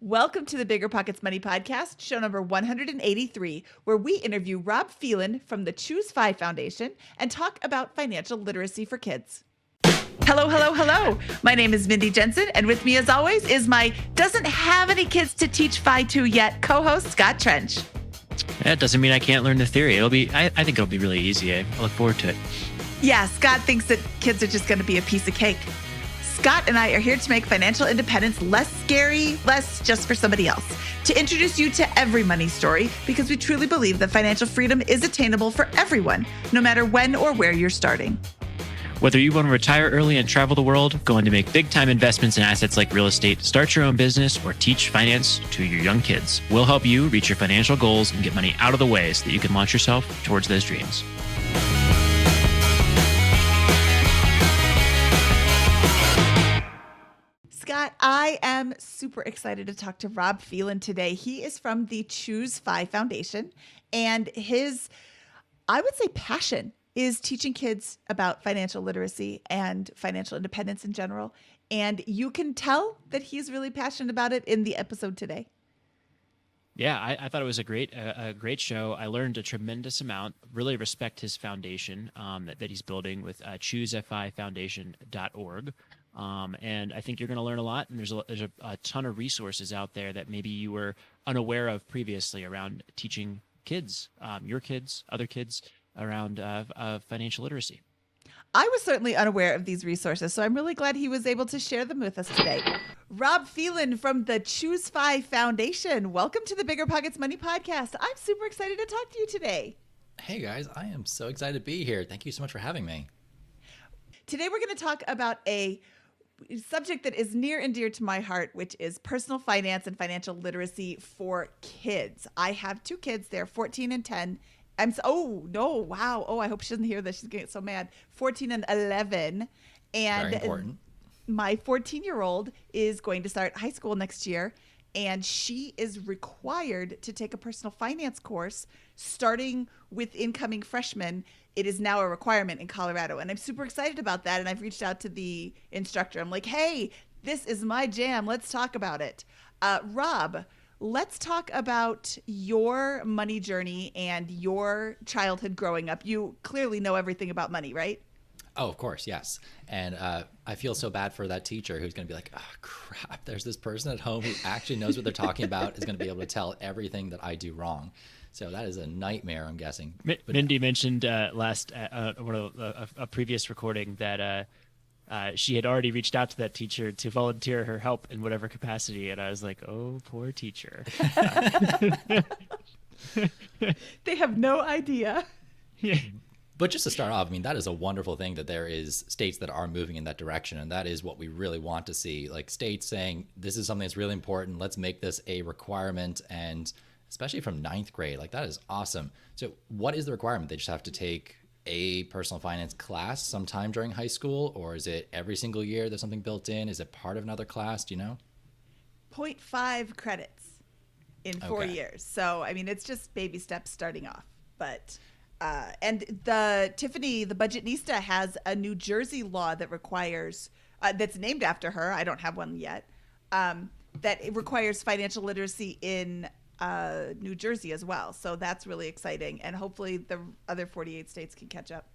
Welcome to the BiggerPockets Money Podcast, show number 183, where we interview Rob Phelan from the Choose 5 Foundation and talk about financial literacy for kids. Hello, hello, hello. My name is Mindy Jensen, and with me as always is my doesn't have any kids to teach FI to yet co-host Scott Trench. That doesn't mean I can't learn the theory. I think it'll be really easy. I look forward to it. Yeah, Scott thinks that kids are just going to be a piece of cake. Scott and I are here to make financial independence less scary, less just for somebody else, to introduce you to every money story, because we truly believe that financial freedom is attainable for everyone, no matter when or where you're starting. Whether you want to retire early and travel the world, go on to make big-time investments in assets like real estate, start your own business, or teach finance to your young kids, we'll help you reach your financial goals and get money out of the way so that you can launch yourself towards those dreams. Scott, I am super excited to talk to Rob Phelan today. He is from the Choose 5 Foundation, and his, I would say, passion is teaching kids about financial literacy and financial independence in general. And you can tell that he's really passionate about it in the episode today. Yeah, I thought it was a great show. I learned a tremendous amount. Really respect his foundation that he's building with choosefifoundation.org. And I think you're going to learn a lot. And there's a ton of resources out there that maybe you were unaware of previously around teaching kids, your kids, other kids around financial literacy. I was certainly unaware of these resources, so I'm really glad he was able to share them with us today. Rob Phelan from the Choose 5 Foundation. Welcome to the BiggerPockets Money Podcast. I'm super excited to talk to you today. Hey guys, I am so excited to be here. Thank you so much for having me. Today we're going to talk about a subject that is near and dear to my heart, which is personal finance and financial literacy for kids. I have two kids. They're 14 and 10. I hope she doesn't hear this. She's going to get so mad. 14 and 11. And very important. My 14-year-old is going to start high school next year, and she is required to take a personal finance course starting with incoming freshmen. It is now a requirement in Colorado, and I'm super excited about that. And I've reached out to the instructor. I'm like, hey, this is my jam. Let's talk about it. Rob, let's talk about your money journey and your childhood growing up. You clearly know everything about money, right? Oh, of course, yes. And I feel so bad for that teacher who's going to be like, oh, crap, there's this person at home who actually knows what they're talking about, is going to be able to tell everything that I do wrong. So that is a nightmare, I'm guessing. Mindy mentioned a previous recording that she had already reached out to that teacher to volunteer her help in whatever capacity. And I was like, oh, poor teacher. They have no idea. Yeah. But just to start off, I mean, that is a wonderful thing that there is states that are moving in that direction. And that is what we really want to see. Like states saying, this is something that's really important. Let's make this a requirement. And especially from 9th grade, like that is awesome. So what is the requirement? They just have to take a personal finance class sometime during high school, or is it every single year there's something built in? Is it part of another class? Do you know? 0.5 credits in 4 years. So, I mean, it's just baby steps starting off. But, and Tiffany, the Budgetnista, has a New Jersey law that requires, that's named after her. I don't have one yet. That it requires financial literacy in New Jersey as well. So that's really exciting. And hopefully the other 48 states can catch up.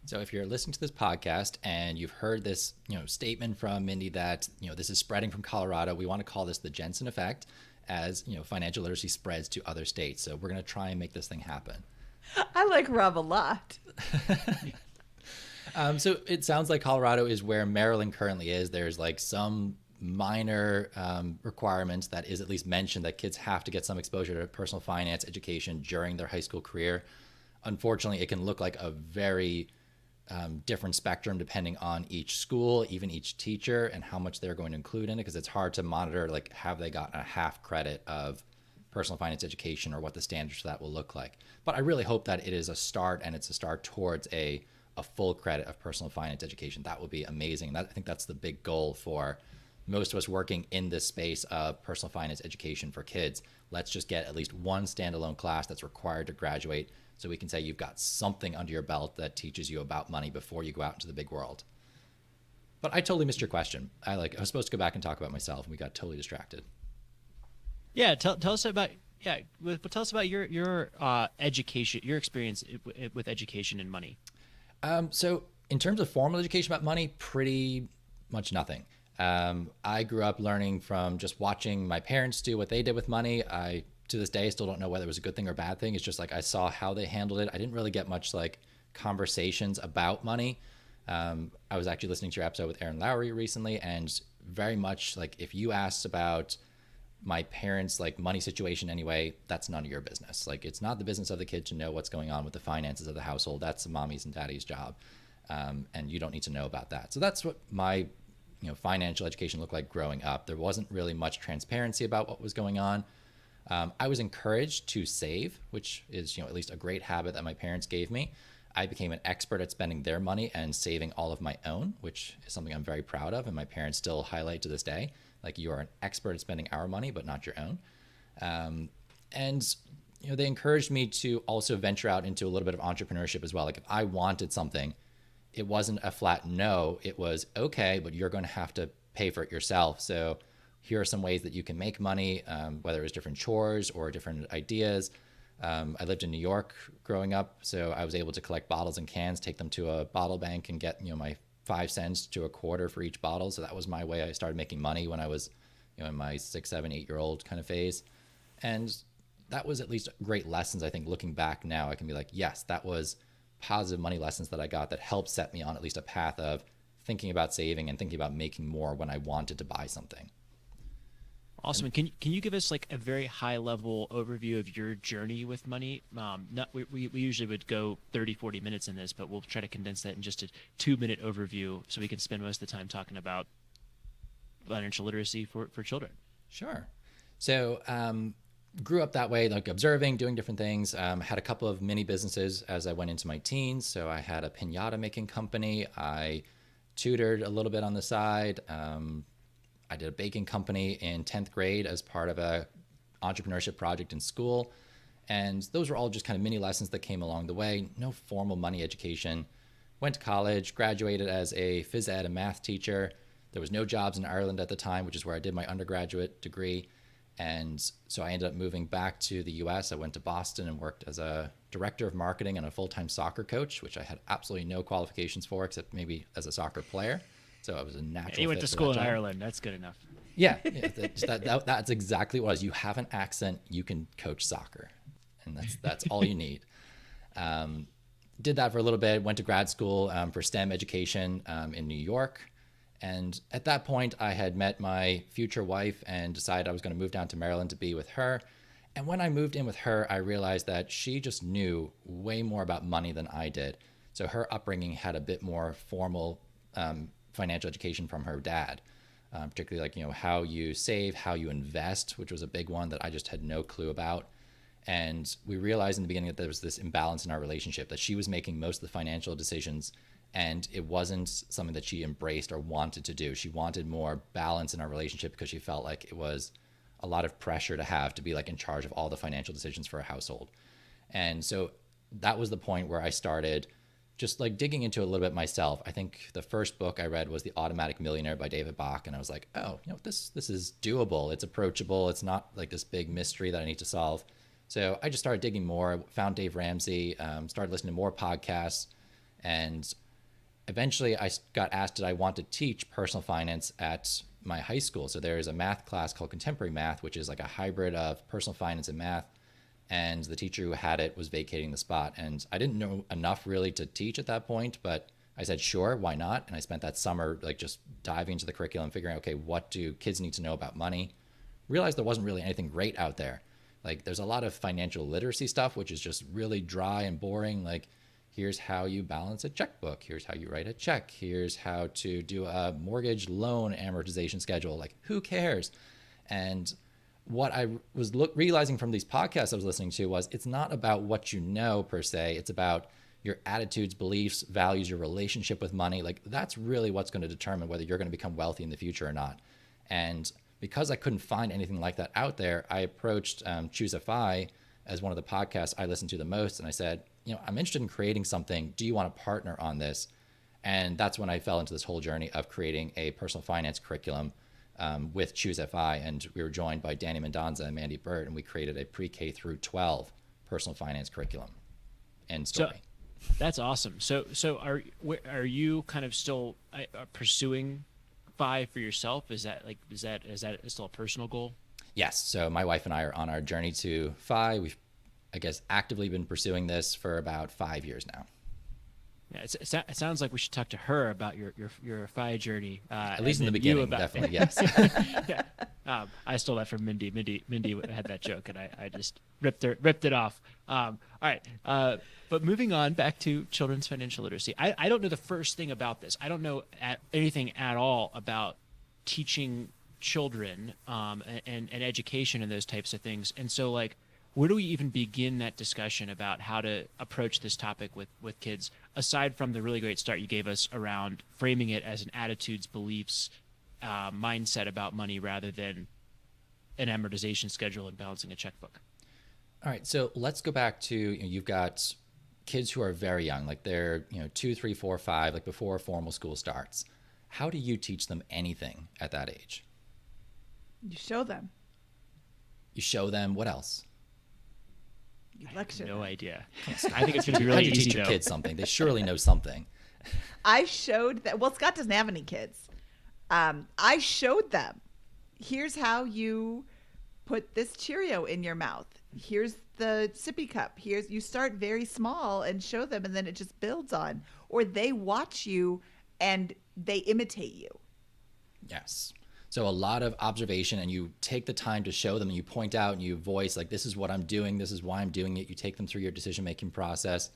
So if you're listening to this podcast and you've heard this, statement from Mindy that, this is spreading from Colorado, we want to call this the Jensen effect as, financial literacy spreads to other states. So we're going to try and make this thing happen. I like Rob a lot. So it sounds like Colorado is where Maryland currently is. There's like some minor requirements that is at least mentioned that kids have to get some exposure to personal finance education during their high school career. Unfortunately, it can look like a very different spectrum depending on each school, even each teacher, and how much they're going to include in it, because it's hard to monitor, like, have they gotten a half credit of personal finance education or what the standards for that will look like. But I really hope that it is a start, and it's a start towards a full credit of personal finance education. That would be amazing. I think that's the big goal for most of us working in this space of personal finance education for kids. Let's just get at least one standalone class that's required to graduate, so we can say you've got something under your belt that teaches you about money before you go out into the big world. But I totally missed your question. I was supposed to go back and talk about myself, and we got totally distracted. Yeah, tell us about tell us about your education, your experience with education and money. So in terms of formal education about money, pretty much nothing. I grew up learning from just watching my parents do what they did with money. I, to this day, still don't know whether it was a good thing or a bad thing. It's just like I saw how they handled it. I didn't really get much like conversations about money. I was actually listening to your episode with Aaron Lowry recently, and very much like if you asked about my parents' like money situation anyway, that's none of your business. Like it's not the business of the kid to know what's going on with the finances of the household. That's the mommy's and daddy's job, and you don't need to know about that. So that's what my financial education looked like growing up. There wasn't really much transparency about what was going on. I was encouraged to save, which is at least a great habit that my parents gave me. I became an expert at spending their money and saving all of my own, which is something I'm very proud of, and my parents still highlight to this day. Like, you are an expert at spending our money, but not your own. And they encouraged me to also venture out into a little bit of entrepreneurship as well. Like, if I wanted something, it wasn't a flat no. It was, okay, but you're going to have to pay for it yourself. So here are some ways that you can make money, whether it was different chores or different ideas. I lived in New York growing up, so I was able to collect bottles and cans, take them to a bottle bank, and get my 5 cents to a quarter for each bottle. So that was my way I started making money when I was in my 6, 7, 8-year-old kind of phase. And that was at least great lessons. I think looking back now, I can be like, yes, that was positive money lessons that I got that helped set me on at least a path of thinking about saving and thinking about making more when I wanted to buy something. Awesome. Can you give us like a very high level overview of your journey with money? We usually would go 30, 40 minutes in this, but we'll try to condense that in just a 2-minute overview so we can spend most of the time talking about financial literacy for children. Sure. So grew up that way, like observing, doing different things. Had a couple of mini businesses as I went into my teens. So I had a piñata making company. I tutored a little bit on the side. I did a baking company in 10th grade as part of a entrepreneurship project in school. And those were all just kind of mini lessons that came along the way. No formal money education. Went to college, graduated as a phys ed and math teacher. There was no jobs in Ireland at the time, which is where I did my undergraduate degree. And so I ended up moving back to the US. I went to Boston and worked as a director of marketing and a full-time soccer coach, which I had absolutely no qualifications for except maybe as a soccer player. So I was a natural. You went to school in Ireland. That's good enough. Yeah, that's exactly what it was. You have an accent, you can coach soccer, and that's all you need. Did that for a little bit. Went to grad school for STEM education in New York, and at that point, I had met my future wife and decided I was going to move down to Maryland to be with her. And when I moved in with her, I realized that she just knew way more about money than I did. So her upbringing had a bit more formal financial education from her dad, particularly like, how you save, how you invest, which was a big one that I just had no clue about. And we realized in the beginning that there was this imbalance in our relationship, that she was making most of the financial decisions and it wasn't something that she embraced or wanted to do. She wanted more balance in our relationship because she felt like it was a lot of pressure to have to be like in charge of all the financial decisions for a household. And so that was the point where I started just like digging into it a little bit myself. I think the first book I read was The Automatic Millionaire by David Bach. And I was like, oh, this is doable. It's approachable. It's not like this big mystery that I need to solve. So I just started digging more, found Dave Ramsey, started listening to more podcasts. And eventually I got asked, did I want to teach personal finance at my high school? So there's a math class called Contemporary Math, which is like a hybrid of personal finance and math. And the teacher who had it was vacating the spot. And I didn't know enough really to teach at that point, but I said, sure, why not? And I spent that summer like just diving into the curriculum, figuring out, okay, what do kids need to know about money? Realized there wasn't really anything great out there. Like there's a lot of financial literacy stuff, which is just really dry and boring. Like, here's how you balance a checkbook. Here's how you write a check. Here's how to do a mortgage loan amortization schedule. Like, who cares? And what I was realizing from these podcasts I was listening to was it's not about what you know per se. It's about your attitudes, beliefs, values, your relationship with money. Like that's really what's going to determine whether you're going to become wealthy in the future or not. And because I couldn't find anything like that out there, I approached Choose a Fi as one of the podcasts I listened to the most. And I said, I'm interested in creating something. Do you want to partner on this? And that's when I fell into this whole journey of creating a personal finance curriculum with Choose FI, and we were joined by Danny Mendonza and Mandy Burt, and we created a pre-K through 12 personal finance curriculum. End story. So, that's awesome. So are you kind of still pursuing FI for yourself? Is that still a personal goal? Yes. So my wife and I are on our journey to FI. We've, I guess, actively been pursuing this for about 5 years now. Yeah, it sounds like we should talk to her about your FI journey. At least in the beginning, definitely, yes. Yeah. I stole that from Mindy. Mindy had that joke, and I just ripped it off. All right. But moving on back to children's financial literacy. I don't know the first thing about this. I don't know anything at all about teaching children and education and those types of things. And so, like, where do we even begin that discussion about how to approach this topic with kids, aside from the really great start you gave us around framing it as an attitudes, beliefs, mindset about money rather than an amortization schedule and balancing a checkbook? All right, so let's go back to, you've got kids who are very young, like they're 2, 3, 4, 5, like before formal school starts. How do you teach them anything at that age? You show them. You show them what else? You lecture No them. idea. I think it's going to be really How do you easy teach your though. kids something? They surely know something. I showed that. Well, Scott doesn't have any kids. I showed them. Here's how you put this Cheerio in your mouth. Here's the sippy cup. You start very small and show them, and then it just builds on. Or they watch you and they imitate you. Yes. So a lot of observation, and you take the time to show them, and you point out and you voice, like, this is what I'm doing, this is why I'm doing it. You take them through your decision-making process.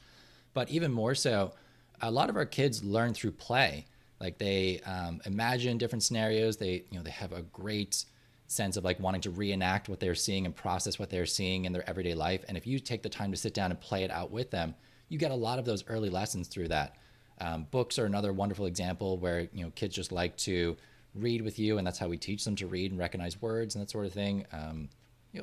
But even more so, a lot of our kids learn through play. Like they imagine different scenarios. They have a great sense of like wanting to reenact what they're seeing and process what they're seeing in their everyday life. And if you take the time to sit down and play it out with them, you get a lot of those early lessons through that. Books are another wonderful example where kids just like to read with you, and that's how we teach them to read and recognize words and that sort of thing.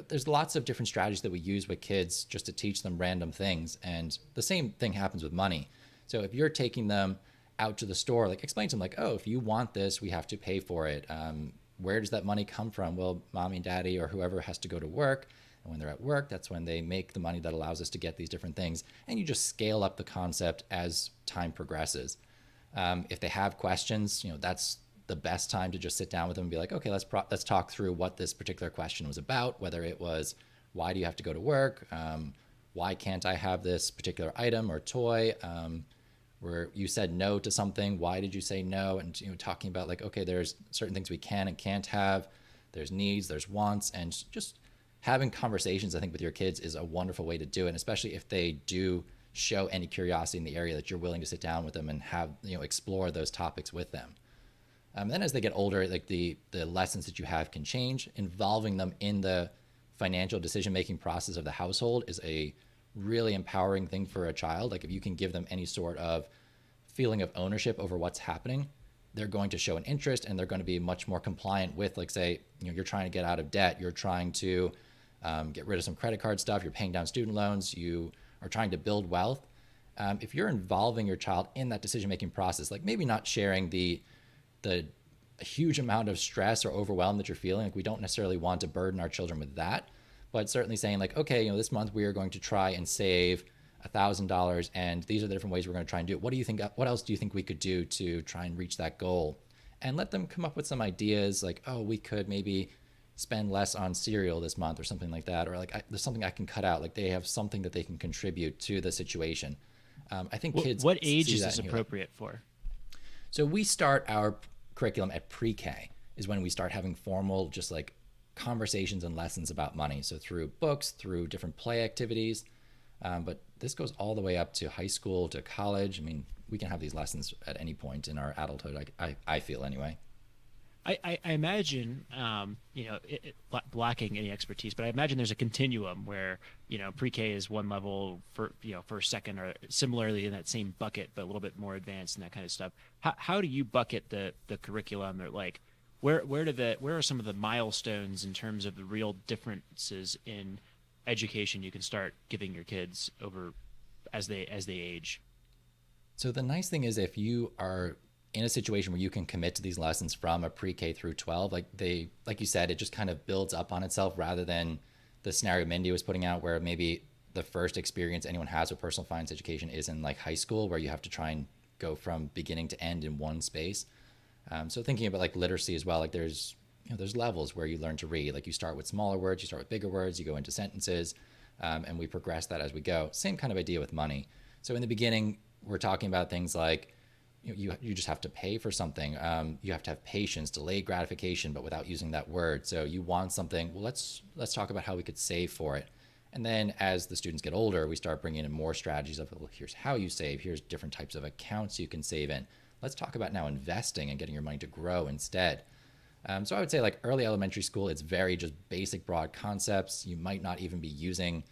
There's lots of different strategies that we use with kids just to teach them random things, and the same thing happens with money. So if you're taking them out to the store, like explain to them like, oh, if you want this, we have to pay for it. Where does that money come from? Well, mommy and daddy or whoever has to go to work, and when they're at work, that's when they make the money that allows us to get these different things. And you just scale up the concept as time progresses. If they have questions, that's the best time to just sit down with them and be like, okay, let's talk through what this particular question was about, whether it was, why do you have to go to work? Why can't I have this particular item or toy? Where you said no to something, why did you say no? And talking about like, okay, there's certain things we can and can't have. There's needs, there's wants, and just having conversations, I think, with your kids is a wonderful way to do it, and especially if they do show any curiosity in the area, that you're willing to sit down with them and have explore those topics with them. Then as they get older, like the lessons that you have can change. Involving them in the financial decision-making process of the household is a really empowering thing for a child. Like if you can give them any sort of feeling of ownership over what's happening, they're going to show an interest, and they're going to be much more compliant with, like, say, you're trying to get out of debt, you're trying to get rid of some credit card stuff, you're paying down student loans, you are trying to build wealth. If you're involving your child in that decision-making process, like maybe not sharing the huge amount of stress or overwhelm that you're feeling, like we don't necessarily want to burden our children with that, but certainly saying like, okay, this month we are going to try and save $1,000, and these are the different ways we're going to try and do it. What do you think? What else do you think we could do to try and reach that goal? And let them come up with some ideas, like, oh, we could maybe spend less on cereal this month or something like that, or like there's something I can cut out. Like they have something that they can contribute to the situation. I think kids. What age is this appropriate for? So we start our curriculum at pre-K is when we start having formal, just like conversations and lessons about money. So through books, through different play activities. But this goes all the way up to high school, to college. I mean, we can have these lessons at any point in our adulthood, I feel anyway. I imagine, lacking any expertise, but I imagine there's a continuum where, pre-K is one level for second, or similarly in that same bucket, but a little bit more advanced and that kind of stuff. How do you bucket the curriculum? Or like, where are some of the milestones in terms of the real differences in education you can start giving your kids over as they age? So the nice thing is, if you are in a situation where you can commit to these lessons from a pre-K through 12, like you said, it just kind of builds up on itself, rather than the scenario Mindy was putting out where maybe the first experience anyone has with personal finance education is in like high school, where you have to try and go from beginning to end in one space. So thinking about like literacy as well, like there's levels where you learn to read. Like you start with smaller words, you start with bigger words, you go into sentences, and we progress that as we go. Same kind of idea with money. So in the beginning, we're talking about things like you just have to pay for something. You have to have patience, delayed gratification, but without using that word. So you want something, well, let's talk about how we could save for it. And then as the students get older, we start bringing in more strategies of, well, here's how you save, here's different types of accounts you can save in. Let's talk about now investing and getting your money to grow instead. So I would say like early elementary school, it's very just basic, broad concepts. You might not even be using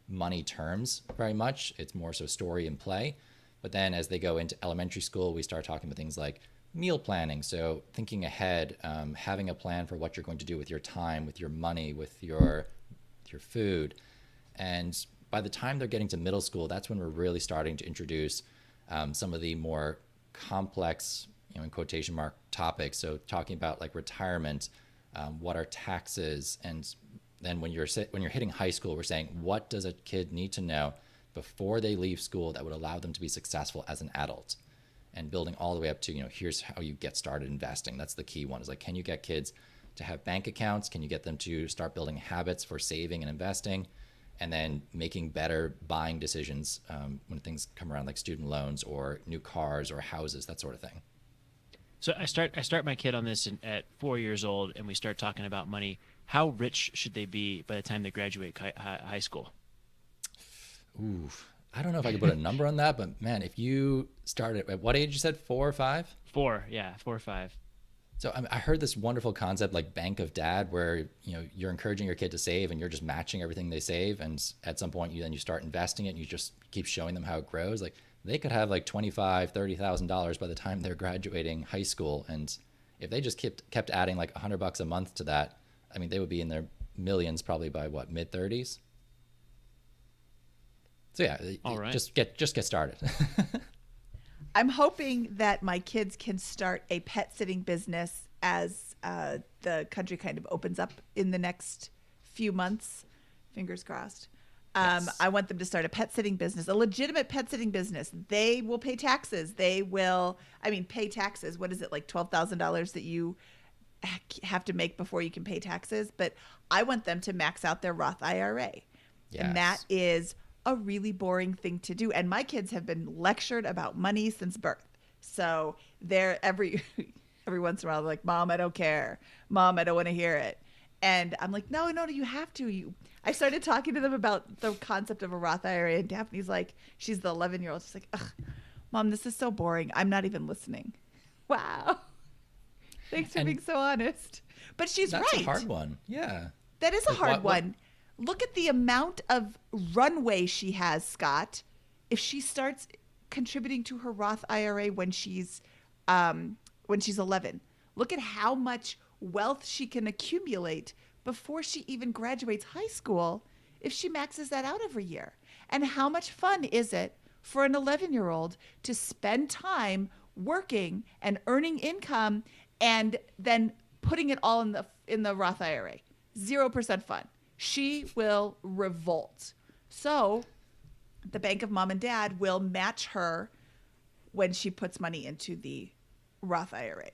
money terms very much. It's more so story and play. But then as they go into elementary school, we start talking about things like meal planning. So thinking ahead, having a plan for what you're going to do with your time, with your money, with your food. And by the time they're getting to middle school, that's when we're really starting to introduce some of the more complex, in quotation mark, topics. So talking about like retirement, what are taxes, and then when you're hitting high school, we're saying, what does a kid need to know before they leave school that would allow them to be successful as an adult? And building all the way up to, here's how you get started investing. That's the key one, is like, can you get kids to have bank accounts? Can you get them to start building habits for saving and investing? And then making better buying decisions when things come around, like student loans or new cars or houses, that sort of thing. So I start my kid on this at 4 years old, and we start talking about money. How rich should they be by the time they graduate high school? Ooh, I don't know if I could put a number on that, but man, if you started at what age you said, 4 or 5? 4, yeah, 4 or 5. So I heard this wonderful concept like Bank of Dad, where you're encouraging your kid to save and you're just matching everything they save, and at some point you start investing it and you just keep showing them how it grows. Like they could have like $25,000-$30,000 by the time they're graduating high school, and if they just kept adding like $100 a month to that, I mean, they would be in their millions probably by what, mid-30s. So yeah, all right, just get started. I'm hoping that my kids can start a pet sitting business as the country kind of opens up in the next few months. Fingers crossed. Yes. I want them to start a pet sitting business, a legitimate pet sitting business. They will pay taxes. Pay taxes. What is it, like $12,000 that you have to make before you can pay taxes? But I want them to max out their Roth IRA. Yes. And that is a really boring thing to do. And my kids have been lectured about money since birth. So they're every once in a while, they're like, Mom, I don't care. Mom, I don't want to hear it. And I'm like, no, you have to. I started talking to them about the concept of a Roth IRA, and Daphne's like, she's the 11-year-old. She's like, ugh, Mom, this is so boring. I'm not even listening. Wow. Thanks for being so honest. But she's right. That's a hard one. Yeah. That is a hard one. Look at the amount of runway she has, Scott. If she starts contributing to her Roth IRA when she's 11, look at how much wealth she can accumulate before she even graduates high school if she maxes that out every year. And how much fun is it for an 11-year-old to spend time working and earning income and then putting it all in the Roth IRA? 0% fun. She will revolt. So the Bank of Mom and Dad will match her when she puts money into the Roth IRA.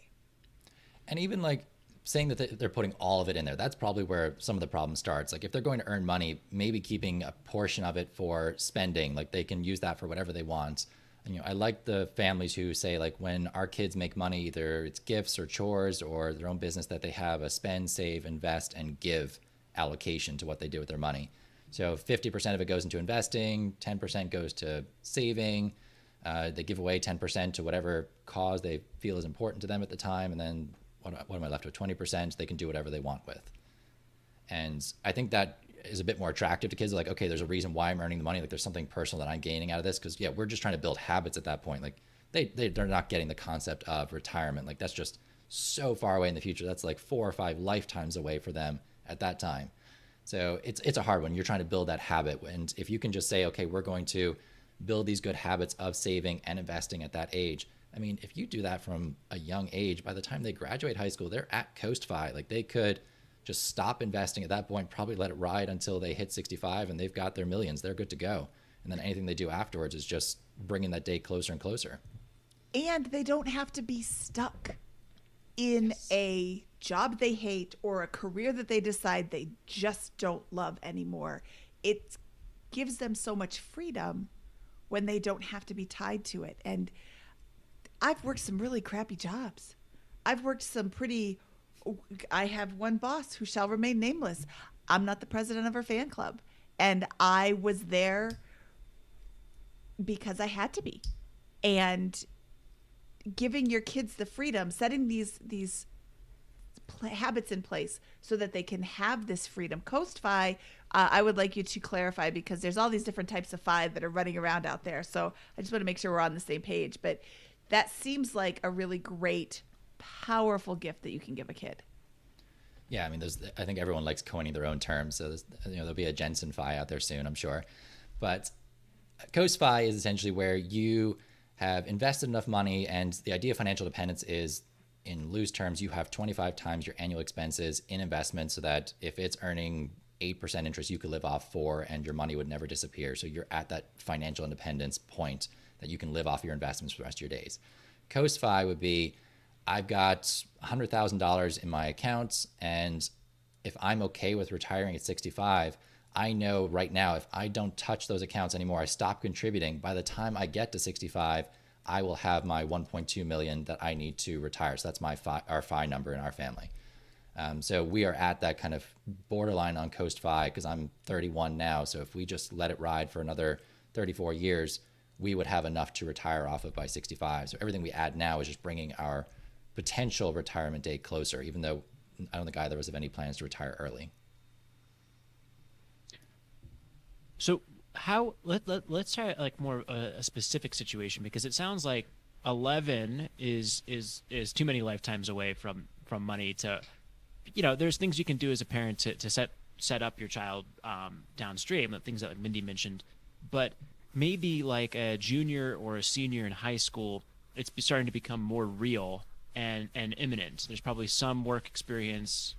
And even like saying that they're putting all of it in there, that's probably where some of the problem starts. Like if they're going to earn money, maybe keeping a portion of it for spending, like they can use that for whatever they want. And, I like the families who say, like, when our kids make money, either it's gifts or chores or their own business, that they have a spend, save, invest, and give allocation to what they do with their money. So 50% of it goes into investing, 10% goes to saving. They give away 10% to whatever cause they feel is important to them at the time. And then what am I left with? 20%, they can do whatever they want with. And I think that is a bit more attractive to kids. Like, okay, there's a reason why I'm earning the money. Like there's something personal that I'm gaining out of this. Cause yeah, we're just trying to build habits at that point. Like they're not getting the concept of retirement. Like that's just so far away in the future. That's like 4 or 5 lifetimes away for them at that time. So it's a hard one. You're trying to build that habit. And if you can just say, okay, we're going to build these good habits of saving and investing at that age, I mean, if you do that from a young age, by the time they graduate high school, they're at Coast Fi. Like they could just stop investing at that point, probably let it ride until they hit 65 and they've got their millions. They're good to go. And then anything they do afterwards is just bringing that day closer and closer. And they don't have to be stuck in a job they hate or a career that they decide they just don't love anymore. It gives them so much freedom when they don't have to be tied to it. And I've worked some really crappy jobs. I've worked some pretty, I have one boss who shall remain nameless. I'm not the president of her fan club. And I was there because I had to be. And giving your kids the freedom, setting these habits in place so that they can have this freedom. Coast Fi, I would like you to clarify, because there's all these different types of Fi that are running around out there. So I just want to make sure we're on the same page. But that seems like a really great, powerful gift that you can give a kid. Yeah, I mean, I think everyone likes coining their own terms. So there'll be a Jensen Fi out there soon, I'm sure. But Coast Fi is essentially where you have invested enough money, and the idea of financial dependence is, in loose terms, you have 25 times your annual expenses in investments, so that if it's earning 8% interest, you could live off 4 and your money would never disappear. So you're at that financial independence point that you can live off your investments for the rest of your days. Coast Fi would be, I've got $100,000 in my accounts, and if I'm okay with retiring at 65, I know right now if I don't touch those accounts anymore, I stop contributing, by the time I get to 65, I will have my 1.2 million that I need to retire. So that's our Fi number in our family. So we are at that kind of borderline on Coast Fi, because I'm 31 now. So if we just let it ride for another 34 years, we would have enough to retire off of by 65. So everything we add now is just bringing our potential retirement date closer, even though I don't think either of us have any plans to retire early. So let's try like more a specific situation, because it sounds like 11 is too many lifetimes away from money to, there's things you can do as a parent to set up your child downstream, the things that Mindy mentioned, but maybe like a junior or a senior in high school, it's starting to become more real and imminent. There's probably some work experience,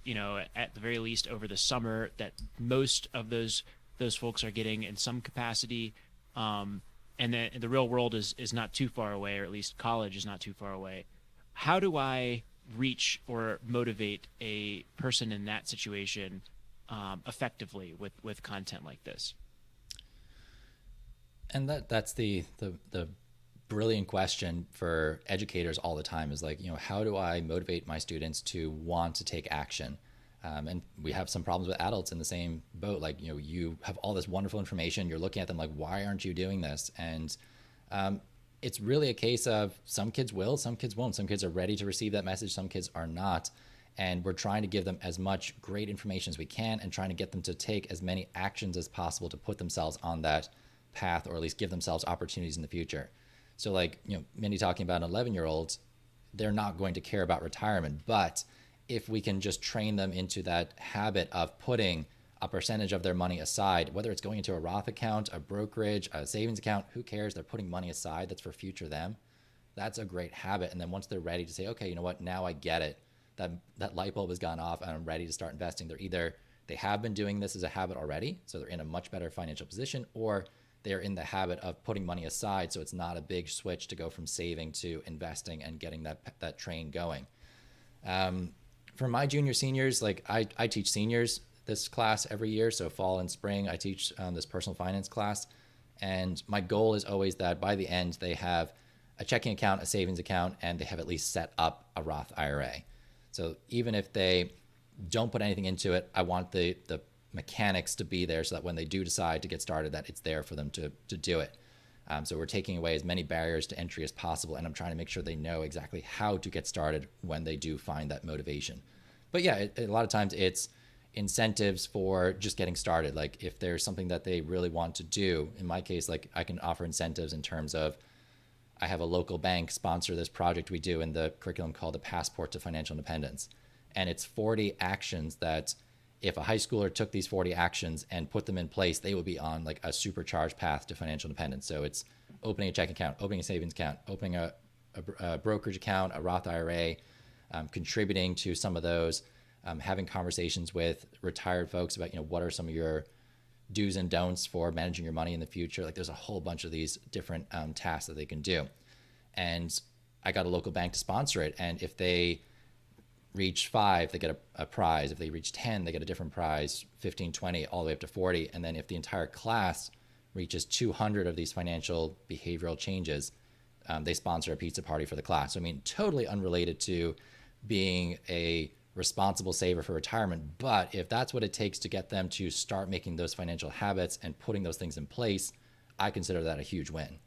at the very least over the summer, that most of those folks are getting in some capacity. And then the real world is not too far away, or at least college is not too far away. How do I reach or motivate a person in that situation effectively with content like this? And that's the brilliant question for educators all the time, is like, how do I motivate my students to want to take action? And we have some problems with adults in the same boat. Like, you have all this wonderful information. You're looking at them like, why aren't you doing this? And it's really a case of some kids will, some kids won't. Some kids are ready to receive that message. Some kids are not. And we're trying to give them as much great information as we can, and trying to get them to take as many actions as possible to put themselves on that path, or at least give themselves opportunities in the future. So like, Mindy talking about an 11-year-old, they're not going to care about retirement, but if we can just train them into that habit of putting a percentage of their money aside, whether it's going into a Roth account, a brokerage, a savings account, who cares? They're putting money aside. That's for future them. That's a great habit. And then once they're ready to say, okay, you know what, now I get it. That light bulb has gone off and I'm ready to start investing. They have been doing this as a habit already, so they're in a much better financial position, or they're in the habit of putting money aside, so it's not a big switch to go from saving to investing and getting that train going. For my junior seniors, like I teach seniors this class every year. So fall and spring, I teach this personal finance class. And my goal is always that by the end, they have a checking account, a savings account, and they have at least set up a Roth IRA. So even if they don't put anything into it, I want the mechanics to be there so that when they do decide to get started, that it's there for them to do it. So we're taking away as many barriers to entry as possible, and I'm trying to make sure they know exactly how to get started when they do find that motivation. But yeah, a lot of times it's incentives for just getting started. Like if there's something that they really want to do, in my case, like I can offer incentives in terms of, I have a local bank sponsor this project we do in the curriculum called the Passport to Financial Independence. And it's 40 actions that if a high schooler took these 40 actions and put them in place, they would be on like a supercharged path to financial independence. So it's opening a checking account, opening a savings account, opening a a brokerage account, a Roth IRA, contributing to some of those, having conversations with retired folks about, what are some of your do's and don'ts for managing your money in the future. Like there's a whole bunch of these different tasks that they can do. And I got a local bank to sponsor it. And if they reach 5, they get a prize. If they reach 10, they get a different prize, 15, 20, all the way up to 40. And then if the entire class reaches 200 of these financial behavioral changes, they sponsor a pizza party for the class. So, I mean, totally unrelated to being a responsible saver for retirement. But if that's what it takes to get them to start making those financial habits and putting those things in place, I consider that a huge win.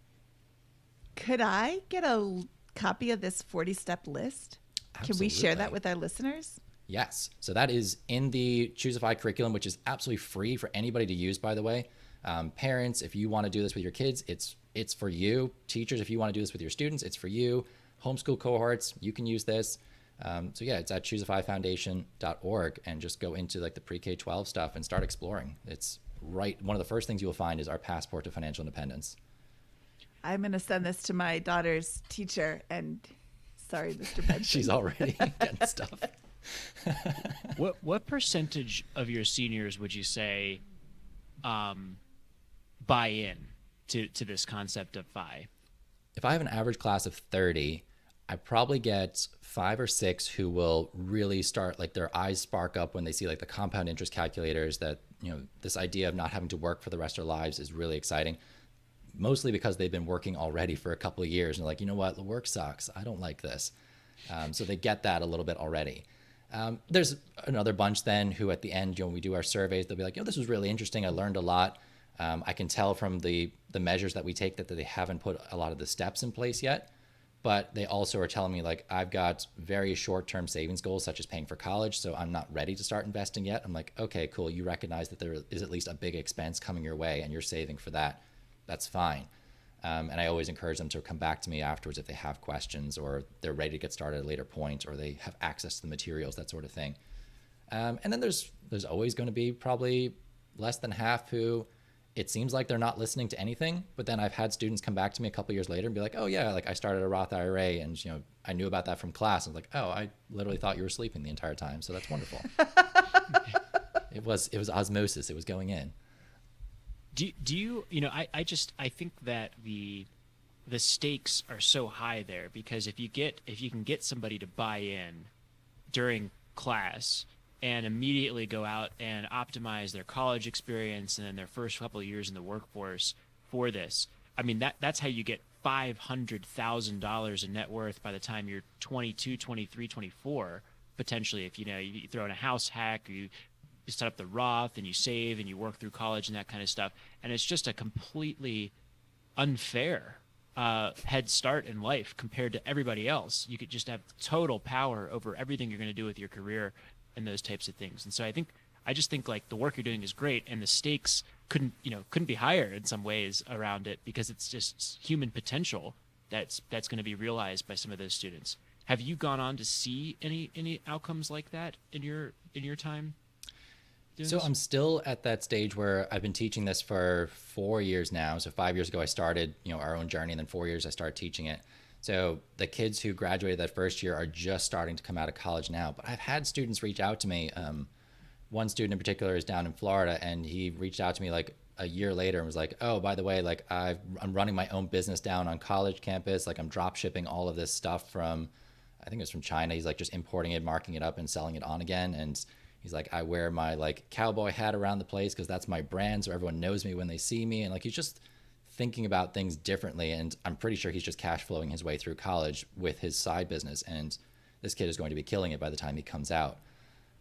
Could I get a copy of this 40-step list? Absolutely. Can we share that with our listeners? Yes. So that is in the Choosify curriculum, which is absolutely free for anybody to use, by the way. Parents, if you want to do this with your kids, it's for you. Teachers, if you want to do this with your students, it's for you. Homeschool cohorts, you can use this. So yeah, it's at choosifyfoundation.org, and just go into like the pre-K-12 stuff and start exploring. It's right. One of the first things you'll find is our passport to financial independence. I'm going to send this to my daughter's teacher, and sorry, Mr. Benson. She's already getting stuff. What percentage of your seniors would you say buy in to this concept of FI? If I have an average class of 30, I probably get 5 or 6 who will really start, like their eyes spark up when they see like the compound interest calculators, that, this idea of not having to work for the rest of their lives is really exciting. Mostly because they've been working already for a couple of years and they're like, you know what, the work sucks. I don't like this. So they get that a little bit already. There's another bunch then who at the end, when we do our surveys, they'll be like, this was really interesting. I learned a lot. I can tell from the measures that we take that they haven't put a lot of the steps in place yet. But they also are telling me, like, I've got very short-term savings goals, such as paying for college, so I'm not ready to start investing yet. I'm like, okay, cool. You recognize that there is at least a big expense coming your way and you're saving for that. That's fine. And I always encourage them to come back to me afterwards if they have questions, or they're ready to get started at a later point, or they have access to the materials, that sort of thing. And then there's always going to be probably less than half who it seems like they're not listening to anything. But then I've had students come back to me a couple years later and be like, oh yeah, like I started a Roth IRA and I knew about that from class. I was like, oh, I literally thought you were sleeping the entire time. So that's wonderful. It was osmosis. It was going in. Do you I think that the stakes are so high there, because if you can get somebody to buy in during class and immediately go out and optimize their college experience and then their first couple of years in the workforce for this, I mean, that's how you get $500,000 in net worth by the time you're 22, 23, 24, potentially, if you throw in a house hack, or you set up the Roth and you save and you work through college and that kind of stuff. And it's just a completely unfair head start in life compared to everybody else. You could just have total power over everything you're going to do with your career and those types of things. And so I just think like the work you're doing is great, and the stakes couldn't be higher in some ways around it, because it's just human potential that's going to be realized by some of those students. Have you gone on to see any outcomes like that in your time? So I'm still at that stage where I've been teaching this for 4 years now. So 5 years ago, I started, our own journey, and then 4 years I started teaching it. So the kids who graduated that first year are just starting to come out of college now. But I've had students reach out to me. One student in particular is down in Florida, and he reached out to me like a year later and was like, oh, by the way, like I'm running my own business down on college campus. Like I'm drop shipping all of this stuff from, I think it was from China. He's like just importing it, marking it up and selling it on again. And he's like, I wear my like cowboy hat around the place because that's my brand, so everyone knows me when they see me. And like he's just thinking about things differently. And I'm pretty sure he's just cash flowing his way through college with his side business. And this kid is going to be killing it by the time he comes out.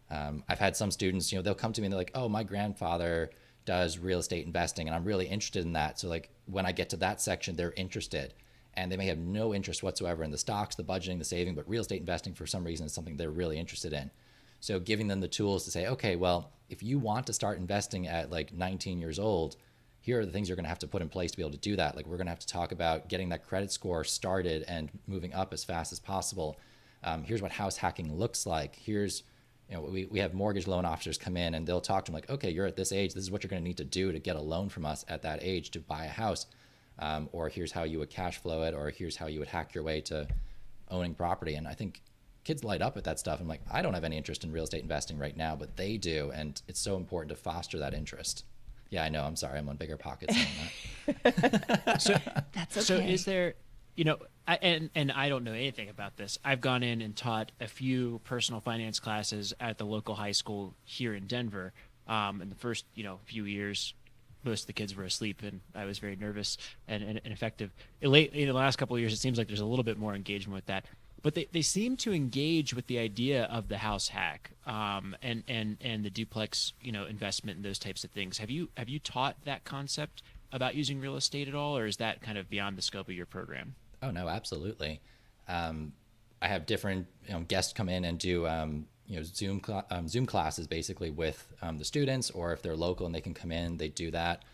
I've had some students, they'll come to me and they're like, oh, my grandfather does real estate investing and I'm really interested in that. So like when I get to that section, they're interested. And they may have no interest whatsoever in the stocks, the budgeting, the saving, but real estate investing for some reason is something they're really interested in. So giving them the tools to say, okay, well, if you want to start investing at like 19 years old, here are the things you're going to have to put in place to be able to do that. Like we're going to have to talk about getting that credit score started and moving up as fast as possible. Here's what house hacking looks like. Here's, we have mortgage loan officers come in and they'll talk to them like, okay, you're at this age. This is what you're going to need to do to get a loan from us at that age to buy a house. or here's how you would cash flow it, or here's how you would hack your way to owning property. And I think kids light up at that stuff. I'm like, I don't have any interest in real estate investing right now, but they do. And it's so important to foster that interest. Yeah, I know. I'm sorry. I'm on BiggerPockets saying that. So That's okay. So is there, and I don't know anything about this. I've gone in and taught a few personal finance classes at the local high school here in Denver. In the first, few years, most of the kids were asleep, and I was very nervous and ineffective. In the last couple of years, it seems like there's a little bit more engagement with that. But they seem to engage with the idea of the house hack, and the duplex, investment and those types of things. Have you taught that concept about using real estate at all, or is that kind of beyond the scope of your program? Oh no, absolutely. I have different guests come in and do Zoom classes basically with the students, or if they're local and they can come in, they do that.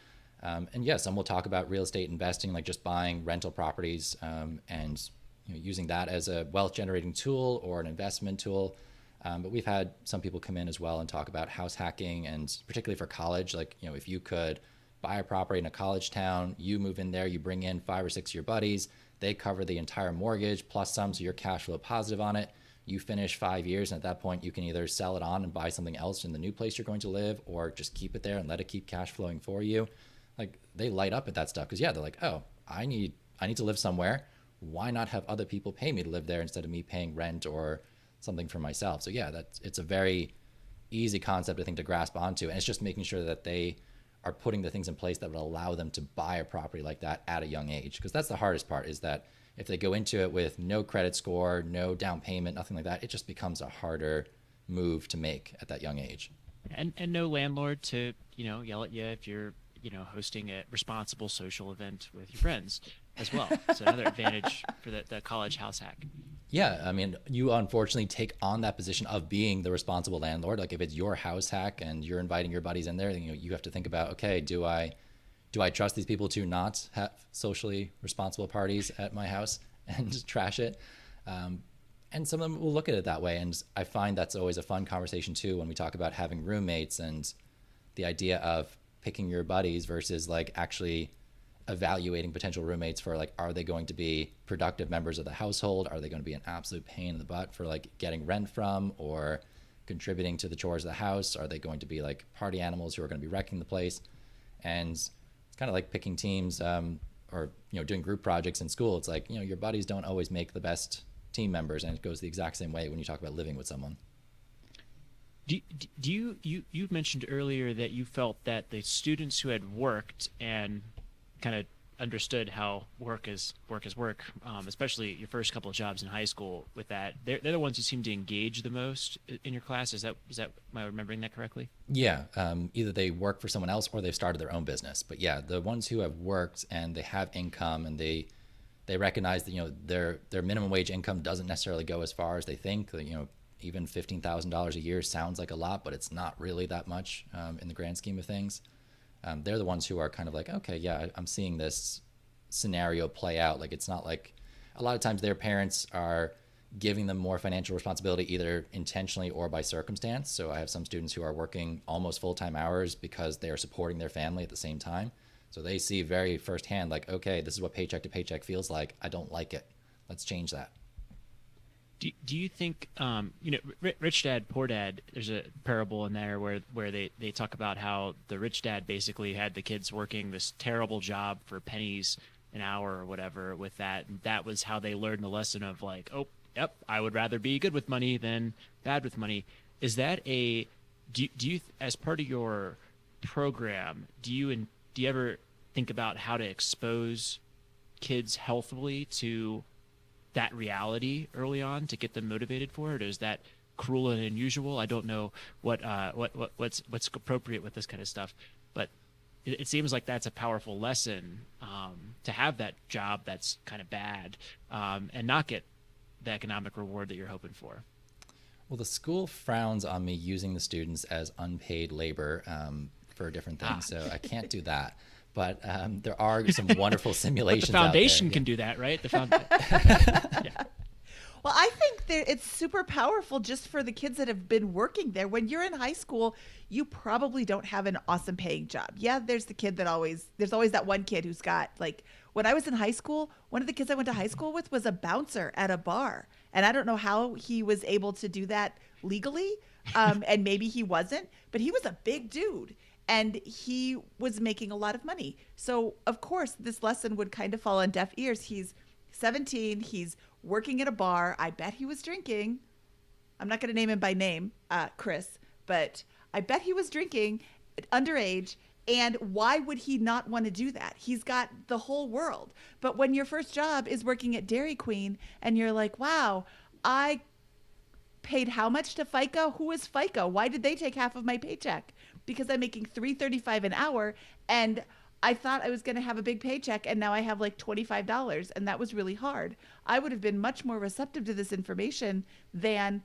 And yes, some will talk about real estate investing, like just buying rental properties and using that as a wealth generating tool or an investment tool. But we've had some people come in as well and talk about house hacking, and particularly for college, like, if you could buy a property in a college town, you move in there, you bring in 5 or 6 of your buddies, they cover the entire mortgage plus some, so you're cash flow positive on it. You finish 5 years, and at that point you can either sell it on and buy something else in the new place you're going to live, or just keep it there and let it keep cash flowing for you. Like, they light up at that stuff because they're like, oh, I need to live somewhere. Why not have other people pay me to live there instead of me paying rent or something for myself? So yeah, it's a very easy concept, I think, to grasp onto. And it's just making sure that they are putting the things in place that would allow them to buy a property like that at a young age. Because that's the hardest part, is that if they go into it with no credit score, no down payment, nothing like that, it just becomes a harder move to make at that young age. And no landlord to, yell at you if you're, hosting a responsible social event with your friends as well. So another advantage for the college house hack. Yeah, I mean, you unfortunately take on that position of being the responsible landlord. Like, if it's your house hack and you're inviting your buddies in there, then, you have to think about, okay, do I trust these people to not have socially responsible parties at my house and just trash it? And some of them will look at it that way. And I find that's always a fun conversation too, when we talk about having roommates and the idea of picking your buddies versus like actually evaluating potential roommates for like, are they going to be productive members of the household? Are they going to be an absolute pain in the butt for like getting rent from or contributing to the chores of the house? Are they going to be like party animals who are going to be wrecking the place? And it's kind of like picking teams or doing group projects in school. It's like, your buddies don't always make the best team members, and it goes the exact same way when you talk about living with someone. You mentioned earlier that you felt that the students who had worked and kind of understood how work is work, especially your first couple of jobs in high school, with that they're the ones who seem to engage the most in your class. Is that am I remembering that correctly? Yeah, either they work for someone else or they've started their own business. But yeah, the ones who have worked and they have income and they recognize that their minimum wage income doesn't necessarily go as far as they think. Even $15,000 a year sounds like a lot, but it's not really that much in the grand scheme of things. They're the ones who are kind of like, okay, yeah, I'm seeing this scenario play out. Like, it's not like a lot of times their parents are giving them more financial responsibility, either intentionally or by circumstance. So I have some students who are working almost full-time hours because they are supporting their family at the same time. So they see very firsthand, like, okay, this is what paycheck to paycheck feels like. I don't like it. Let's change that. Do you think, Rich Dad, Poor Dad, there's a parable in there where they talk about how the rich dad basically had the kids working this terrible job for pennies an hour or whatever with that. And that was how they learned the lesson of like, oh, yep, I would rather be good with money than bad with money. Is that do you, as part of your program, do you ever think about how to expose kids healthily to that reality early on to get them motivated for it? Or is that cruel and unusual? I don't know what's appropriate with this kind of stuff, but it seems like that's a powerful lesson, to have that job that's kind of bad, and not get the economic reward that you're hoping for. Well, the school frowns on me using the students as unpaid labor for different things, so I can't do that. But there are some wonderful simulations. But the foundation out there. can do that, right? The Well, Well, I think that it's super powerful just for the kids that have been working there. When you're in high school, you probably don't have an awesome paying job. Yeah, there's the kid that there's always that one kid who's got like, when I was in high school, one of the kids I went to high school with was a bouncer at a bar. And I don't know how he was able to do that legally. And maybe he wasn't, but he was a big dude and he was making a lot of money. So, of course, this lesson would kind of fall on deaf ears. He's 17. He's working at a bar. I bet he was drinking. I'm not going to name him by name, Chris, but I bet he was drinking underage. And why would he not want to do that? He's got the whole world. But when your first job is working at Dairy Queen and you're like, wow, I paid how much to FICA? Who is FICA? Why did they take half of my paycheck? Because I'm making $3.35 an hour and I thought I was going to have a big paycheck and now I have like $25 and that was really hard. I would have been much more receptive to this information than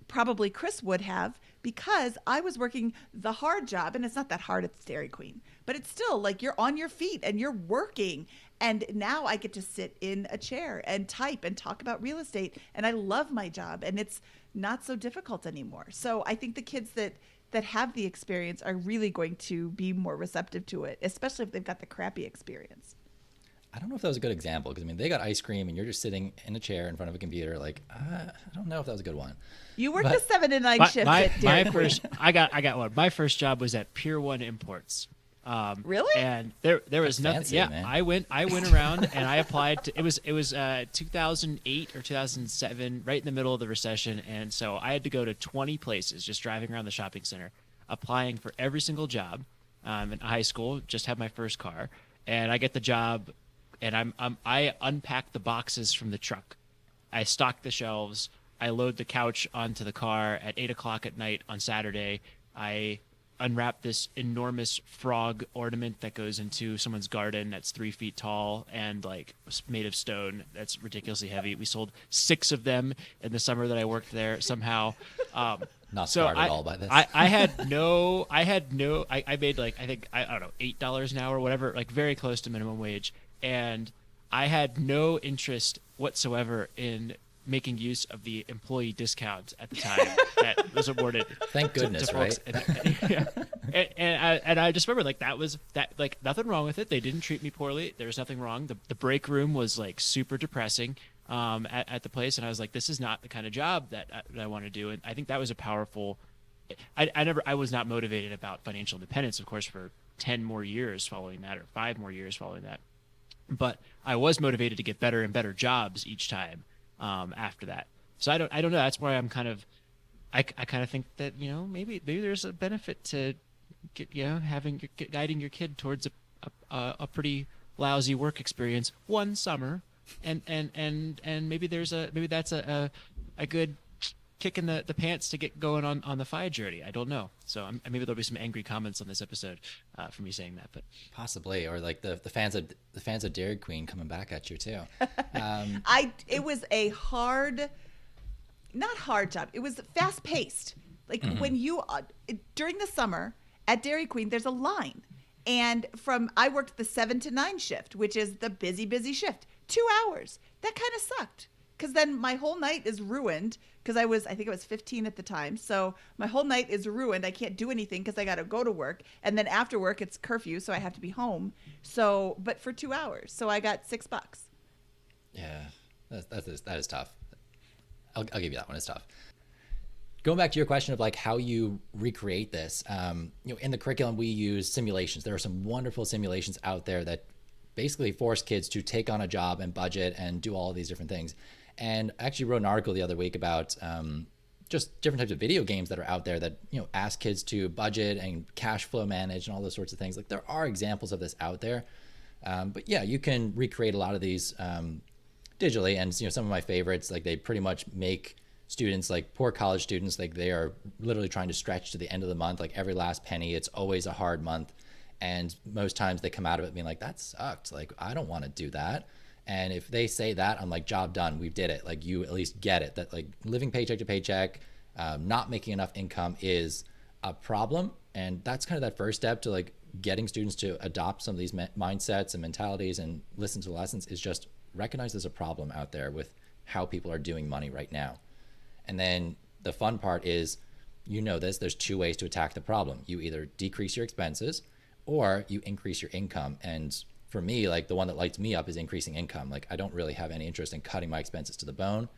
probably Chris would have because I was working the hard job, and it's not that hard at Dairy Queen, but it's still like you're on your feet and you're working. And now I get to sit in a chair and type and talk about real estate. And I love my job and it's not so difficult anymore. So I think the kids that have the experience are really going to be more receptive to it, especially if they've got the crappy experience. I don't know if that was a good example because I mean they got ice cream and you're just sitting in a chair in front of a computer. Like I don't know if that was a good one. You worked the 7 to 9 shift at Dairy Queen. I got one. My first job was at Pier 1 Imports. Really? And there was That's nothing. fancy, Yeah, man. I went around and I applied to. It was 2008 or 2007, right in the middle of the recession, and so I had to go to 20 places, just driving around the shopping center, applying for every single job. In high school, just had my first car, and I get the job, and I unpack the boxes from the truck, I stock the shelves, I load the couch onto the car at 8:00 at night on Saturday. I unwrap this enormous frog ornament that goes into someone's garden that's 3 feet tall and like made of stone. That's ridiculously heavy. We sold 6 of them in the summer that I worked there somehow. Not scarred at all by this. I made like, I don't know, $8 an hour or whatever, like very close to minimum wage. And I had no interest whatsoever in making use of the employee discount at the time that was awarded. Thank goodness, to folks. right? And I just remember like that was like nothing wrong with it. They didn't treat me poorly. There was nothing wrong. The break room was like super depressing at the place, and I was like, this is not the kind of job that I want to do. And I think that was a powerful. I was not motivated about financial independence, of course, for 10 more years following that, or 5 more years following that. But I was motivated to get better and better jobs each time after that. So I don't know. That's why I'm kind of, I kind of think that, you know, maybe there's a benefit to get, you know, guiding your kid towards a pretty lousy work experience one summer, and maybe that's a good kick in the pants to get going on the FI journey. I don't know. So maybe there'll be some angry comments on this episode for me saying that, but Possibly, or like the fans of Dairy Queen coming back at you too. It was a not hard job. It was fast paced. Like when you during the summer at Dairy Queen, there's a line, and I worked the 7 to 9 shift, which is the busy shift. 2 hours. That kind of sucked. Because then my whole night is ruined because I think I was 15 at the time. So my whole night is ruined. I can't do anything because I got to go to work. And then after work, it's curfew. So I have to be home. So, but for 2 hours. So I got $6. Yeah, that is tough. I'll give you that one. It's tough. Going back to your question of like how you recreate this, you know, in the curriculum, we use simulations. There are some wonderful simulations out there that basically force kids to take on a job and budget and do all of these different things. And I actually wrote an article the other week about just different types of video games that are out there that, you know, ask kids to budget and cash flow manage and all those sorts of things. Like there are examples of this out there. But yeah, you can recreate a lot of these digitally. And, you know, some of my favorites, like they pretty much make students, like poor college students, like they are literally trying to stretch to the end of the month, like every last penny. It's always a hard month. And most times they come out of it being like, that sucked. Like, I don't want to do that. And if they say that, I'm like, job done. We did it. Like, you at least get it. That like living paycheck to paycheck, not making enough income is a problem. And that's kind of that first step to like getting students to adopt some of these mindsets and mentalities and listen to the lessons is just recognize there's a problem out there with how people are doing money right now. And then the fun part is, there's two ways to attack the problem. You either decrease your expenses or you increase your income. And for me, like the one that lights me up is increasing income. Like I don't really have any interest in cutting my expenses to the bone.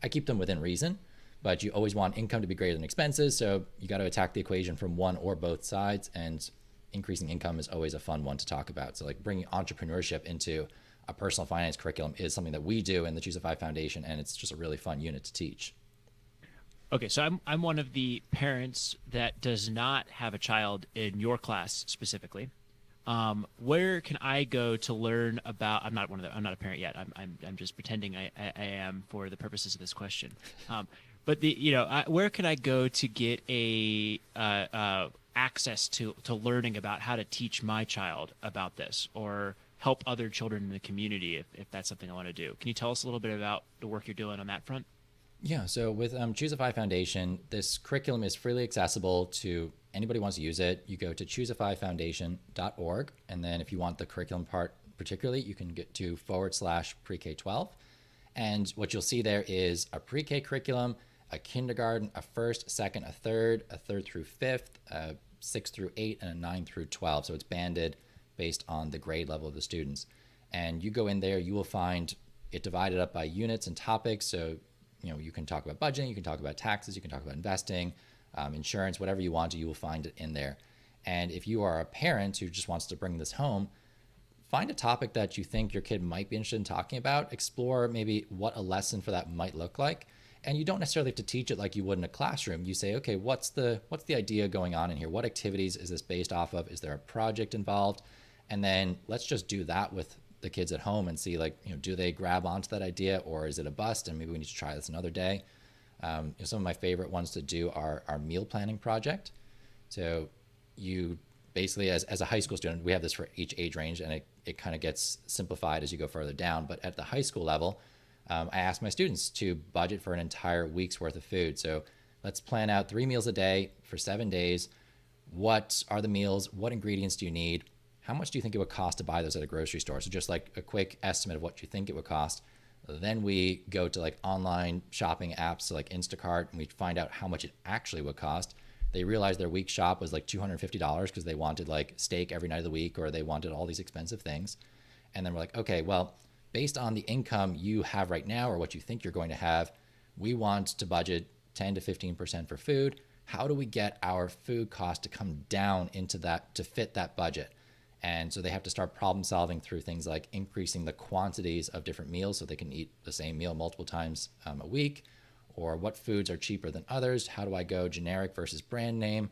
I keep them within reason, but you always want income to be greater than expenses. So you got to attack the equation from one or both sides, and increasing income is always a fun one to talk about. So like bringing entrepreneurship into a personal finance curriculum is something that we do in the Choosify Foundation, and it's just a really fun unit to teach. Okay, so I'm one of the parents that does not have a child in your class specifically. Where can I go to learn about? I'm not a parent yet. I'm just pretending I am for the purposes of this question. But where can I go to get a access to learning about how to teach my child about this, or help other children in the community if that's something I want to do? Can you tell us a little bit about the work you're doing on that front? Yeah, so with Choosify Foundation, this curriculum is freely accessible to anybody who wants to use it. You go to choosifyfoundation.org, and then if you want the curriculum part particularly, you can get to /pre-K-12. And what you'll see there is a pre-K curriculum, a kindergarten, a first, second, a third through fifth, a 6 through 8, and a 9 through 12. So it's banded based on the grade level of the students. And you go in there, you will find it divided up by units and topics. So you can talk about budgeting, you can talk about taxes, you can talk about investing, insurance, whatever you want to, you will find it in there. And if you are a parent who just wants to bring this home, find a topic that you think your kid might be interested in talking about, explore maybe what a lesson for that might look like. And you don't necessarily have to teach it like you would in a classroom. You say, okay, what's the idea going on in here? What activities is this based off of? Is there a project involved? And then let's just do that with the kids at home and see, do they grab onto that idea, or is it a bust and maybe we need to try this another day? Some of my favorite ones to do are our meal planning project. So you basically, as a high school student, we have this for each age range, and it kind of gets simplified as you go further down. But at the high school level, I ask my students to budget for an entire week's worth of food. So let's plan out 3 meals a day for 7 days. What are the meals? What ingredients do you need? How much do you think it would cost to buy those at a grocery store? So just like a quick estimate of what you think it would cost. Then we go to like online shopping apps, so like Instacart, and we find out how much it actually would cost. They realized their week shop was like $250 because they wanted like steak every night of the week, or they wanted all these expensive things. And then we're like, okay, well, based on the income you have right now or what you think you're going to have, we want to budget 10 to 15% for food. How do we get our food cost to come down into that to fit that budget? And so they have to start problem solving through things like increasing the quantities of different meals so they can eat the same meal multiple times a week, or what foods are cheaper than others. How do I go generic versus brand name?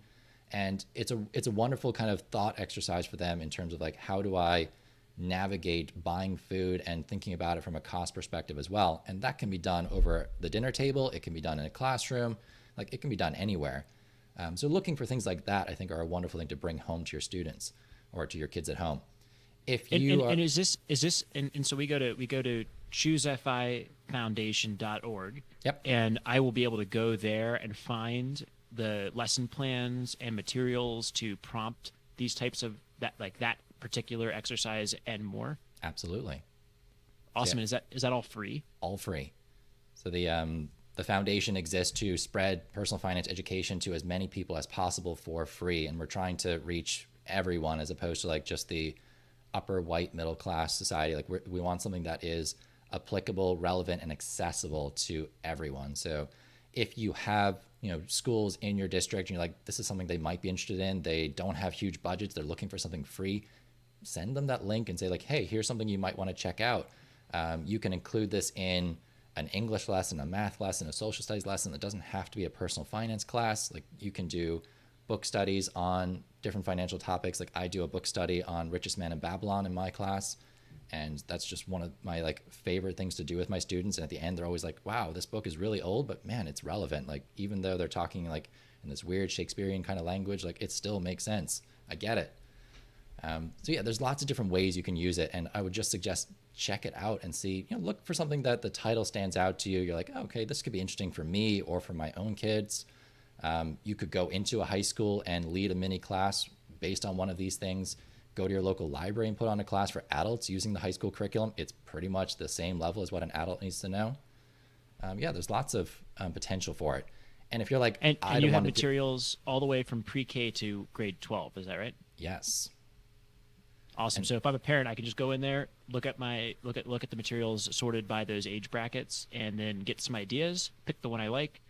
And it's a wonderful kind of thought exercise for them in terms of like, how do I navigate buying food and thinking about it from a cost perspective as well. And that can be done over the dinner table. It can be done in a classroom. Like it can be done anywhere. So looking for things like that, I think, are a wonderful thing to bring home to your students or to your kids at home. If you and is this and so we go to choosifyfoundation.org. Yep. And I will be able to go there and find the lesson plans and materials to prompt these types of that particular exercise and more. Absolutely. Awesome. Yeah. And is that all free? All free. So the foundation exists to spread personal finance education to as many people as possible for free, and we're trying to reach everyone as opposed to like just the upper white middle class society. Like we want something that is applicable, relevant, and accessible to everyone. So if you have schools in your district and you're like, this is something they might be interested in, they don't have huge budgets, they're looking for something free, send them that link and say like, hey, here's something you might want to check out. You can include this in an English lesson, a math lesson, a social studies lesson. It doesn't have to be a personal finance class. Like you can do book studies on different financial topics. Like I do a book study on Richest Man in Babylon in my class. And that's just one of my like favorite things to do with my students. And at the end, they're always like, wow, this book is really old, but man, it's relevant. Like even though they're talking like in this weird Shakespearean kind of language, like it still makes sense. I get it. So yeah, there's lots of different ways you can use it. And I would just suggest check it out and see, look for something that the title stands out to you. You're like, oh, okay, this could be interesting for me or for my own kids. You could go into a high school and lead a mini class based on one of these things. Go to your local library and put on a class for adults using the high school curriculum. It's pretty much the same level as what an adult needs to know. Yeah, there's lots of potential for it. And if you're like, And I you don't have want to materials all the way from pre-K to grade 12. Is that right? yes. Awesome. So if I'm a parent, I can just go in there, look at the materials sorted by those age brackets, and then get some ideas, pick the one I like,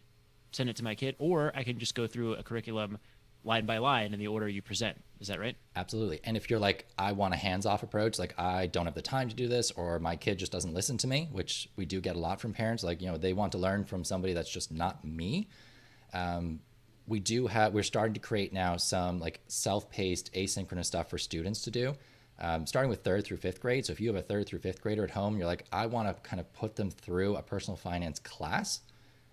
send it to my kid, or I can just go through a curriculum line by line in the order you present. Is that right? Absolutely. And if you're like, I want a hands-off approach, like I don't have the time to do this, or my kid just doesn't listen to me, which we do get a lot from parents, like, they want to learn from somebody that's just not me. We're starting to create now some like self-paced asynchronous stuff for students to do, starting with 3rd through 5th grade. So if you have a 3rd through 5th grader at home, you're like, I want to kind of put them through a personal finance class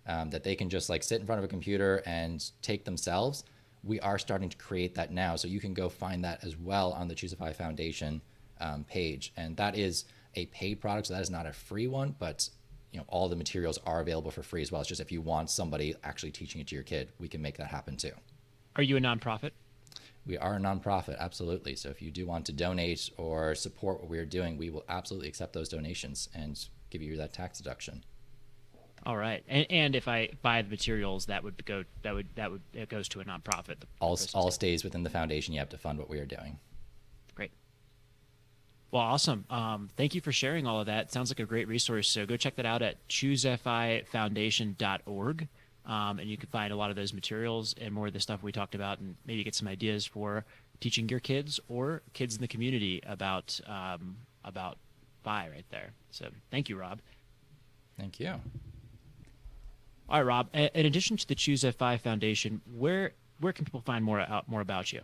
that they can just like sit in front of a computer and take themselves. We are starting to create that now. So you can go find that as well on the Choosify Foundation page. And that is a paid product. So that is not a free one, but all the materials are available for free as well. It's just if you want somebody actually teaching it to your kid, we can make that happen too. Are you a nonprofit? We are a nonprofit, absolutely. So if you do want to donate or support what we are doing, we will absolutely accept those donations and give you that tax deduction. All right. And if I buy the materials, it goes to a nonprofit. All stays within the foundation. You have to fund what we are doing. Great. Well, awesome. Thank you for sharing all of that. Sounds like a great resource. So go check that out at choosifyfoundation.org. And you can find a lot of those materials and more of the stuff we talked about, and maybe get some ideas for teaching your kids or kids in the community about FI right there. So thank you, Rob. Thank you. All right, Rob. In addition to the Choosify Foundation, where can people find more about you?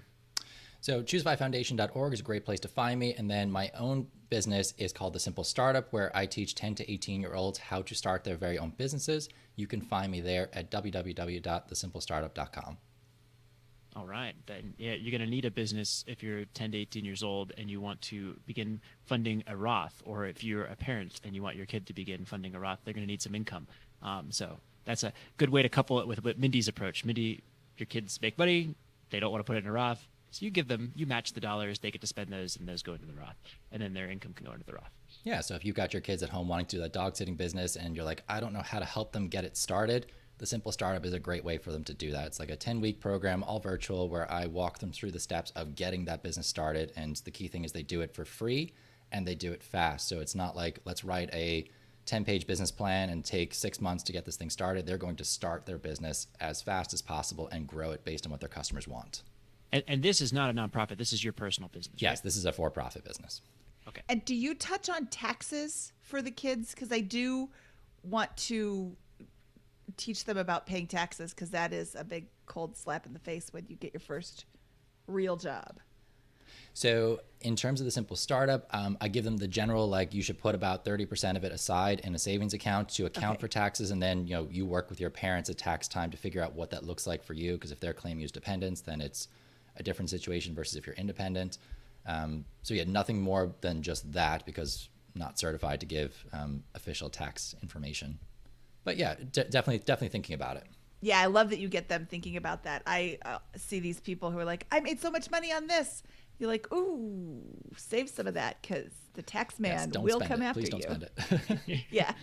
So choosifyfoundation.org is a great place to find me. And then my own business is called The Simple Startup, where I teach 10 to 18-year-olds how to start their very own businesses. You can find me there at www.thesimplestartup.com. All right. Then, yeah, you're going to need a business if you're 10 to 18 years old and you want to begin funding a Roth, or if you're a parent and you want your kid to begin funding a Roth, they're going to need some income. So that's a good way to couple it with Mindy's approach. Mindy, your kids make money, they don't want to put it in a Roth. So you match the dollars, they get to spend those, and those go into the Roth, and then their income can go into the Roth. Yeah, so if you've got your kids at home wanting to do that dog sitting business and you're like, I don't know how to help them get it started, The Simple Startup is a great way for them to do that. It's like a 10-week program, all virtual, where I walk them through the steps of getting that business started. And the key thing is they do it for free and they do it fast. So it's not like, let's write a 10-page business plan and take 6 months to get this thing started. They're going to start their business as fast as possible and grow it based on what their customers want. And this is not a nonprofit. This is your personal business. Yes, right? this is a for-profit business. Okay. And do you touch on taxes for the kids? Because I do want to teach them about paying taxes, because that is a big cold slap in the face when you get your first real job. So in terms of The Simple Startup, I give them the general, like, you should put about 30% of it aside in a savings account to account for taxes. And then, you work with your parents at tax time to figure out what that looks like for you. Because if they're claiming you as dependents, then it's a different situation versus if you're independent. So yeah, nothing more than just that, because I'm not certified to give official tax information. But yeah, definitely thinking about it. Yeah, I love that you get them thinking about that. I see these people who are like, I made so much money on this. You're like, ooh, save some of that, because the tax man will come after you. Please don't spend it. Yeah.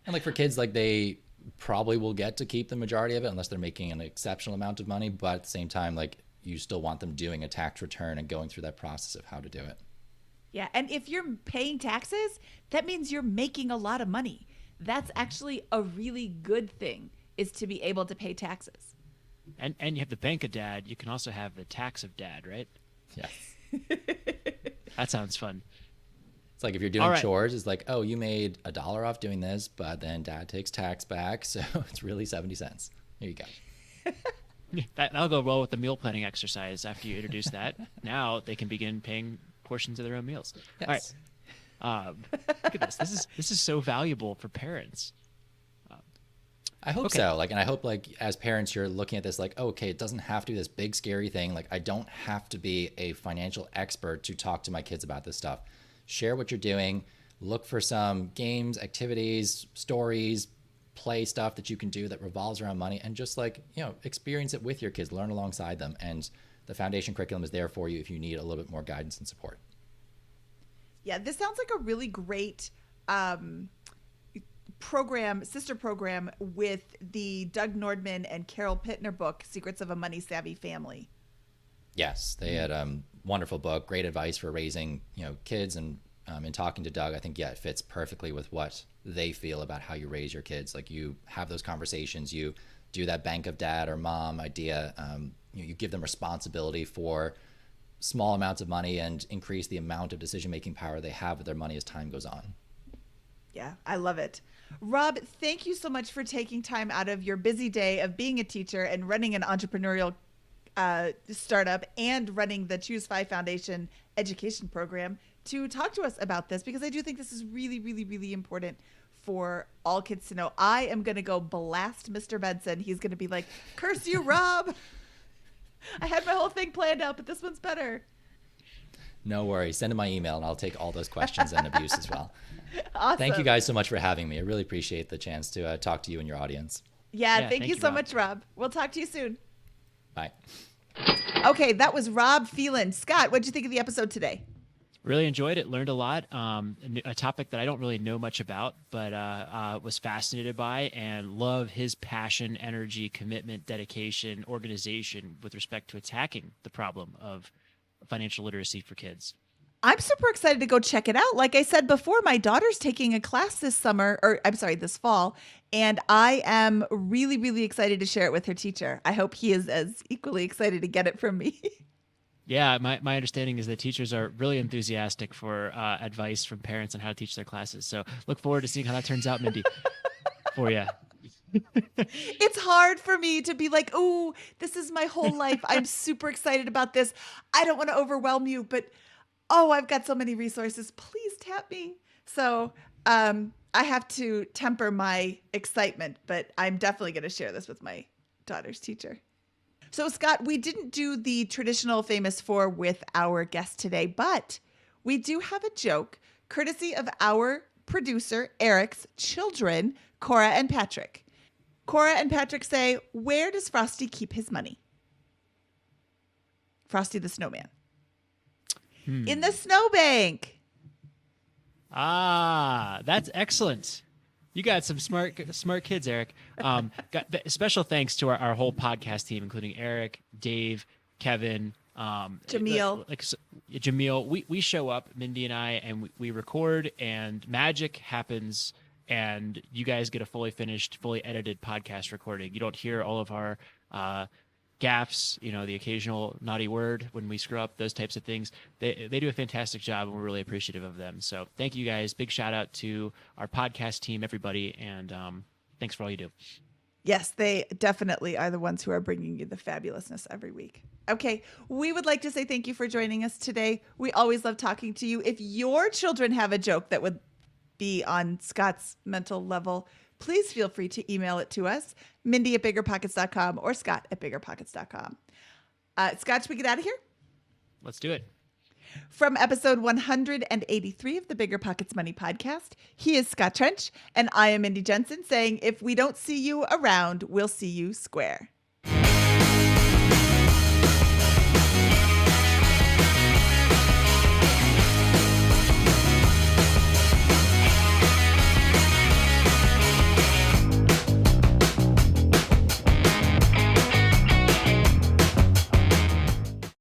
And like for kids, like they probably will get to keep the majority of it unless they're making an exceptional amount of money. But at the same time, like, you still want them doing a tax return and going through that process of how to do it. Yeah. And if you're paying taxes, that means you're making a lot of money. That's actually a really good thing, is to be able to pay taxes. And you have the bank of dad. You can also have the tax of dad, right? Yes. That sounds fun. It's like if you're doing chores, it's like, oh, you made $1 off doing this, but then dad takes tax back, so it's really 70 cents. Here you go. That'll go well with the meal planning exercise. After you introduce that, now they can begin paying portions of their own meals. Yes. All right. Look at this. This is so valuable for parents. I hope so. Like, and I hope, like, as parents, you're looking at this like, oh, okay, it doesn't have to be this big scary thing. Like, I don't have to be a financial expert to talk to my kids about this stuff. Share what you're doing. Look for some games, activities, stories, play stuff that you can do that revolves around money, and just like, experience it with your kids, learn alongside them. And the foundation curriculum is there for you if you need a little bit more guidance and support. sister program with the Doug Nordman and Carol Pittner book, Secrets of a Money Savvy Family. Yes, they had a wonderful book, great advice for raising, kids. And in talking to Doug, I think, it fits perfectly with what they feel about how you raise your kids. Like, you have those conversations, you do that bank of dad or mom idea. You give them responsibility for small amounts of money and increase the amount of decision-making power they have with their money as time goes on. Yeah, I love it. Rob, thank you so much for taking time out of your busy day of being a teacher and running an entrepreneurial startup and running the Choose 5 Foundation education program to talk to us about this, because I do think this is really, really, really important for all kids to know. I am going to go blast Mr. Benson. He's going to be like, curse you, Rob. I had my whole thing planned out, but this one's better. No worries. Send him my email and I'll take all those questions and abuse as well. Awesome. Thank you guys so much for having me. I really appreciate the chance to talk to you and your audience. Yeah, thank you so much, Rob. We'll talk to you soon. Bye. Okay, that was Rob Phelan. Scott, what'd you think of the episode today? Really enjoyed it. Learned a lot. A topic that I don't really know much about, but was fascinated by, and love his passion, energy, commitment, dedication, organization with respect to attacking the problem of financial literacy for kids. I'm super excited to go check it out. Like I said before, my daughter's taking a class this fall, and I am really, really excited to share it with her teacher. I hope he is as equally excited to get it from me. Yeah, my understanding is that teachers are really enthusiastic for advice from parents on how to teach their classes. So look forward to seeing how that turns out, Mindy, for you. It's hard for me to be like, oh, this is my whole life. I'm super excited about this. I don't want to overwhelm you, but I've got so many resources. Please tap me. So I have to temper my excitement, but I'm definitely going to share this with my daughter's teacher. So, Scott, we didn't do the traditional Famous Four with our guest today, but we do have a joke courtesy of our producer, Eric's children, Cora and Patrick. Cora and Patrick say, where does Frosty keep his money? Frosty the Snowman. In the snowbank. Ah, that's excellent. You got some smart kids, Eric. Special thanks to our whole podcast team, including Eric, Dave, Kevin, Jamil. Jamil. We show up, Mindy and I, and we record, and magic happens, and you guys get a fully finished, fully edited podcast recording. You don't hear all of our gaffes, the occasional naughty word when we screw up, those types of things. They do a fantastic job, and we're really appreciative of them. So thank you guys. Big shout out to our podcast team, everybody, and thanks for all you do. Yes, they definitely are the ones who are bringing you the fabulousness every week. Okay, we would like to say thank you for joining us today. We always love talking to you. If your children have a joke that would be on Scott's mental level, please feel free to email it to us, Mindy at BiggerPockets.com or Scott at BiggerPockets.com. Scott, should we get out of here? Let's do it. From episode 183 of the Bigger Pockets Money Podcast, he is Scott Trench, and I am Mindy Jensen saying, if we don't see you around, we'll see you square.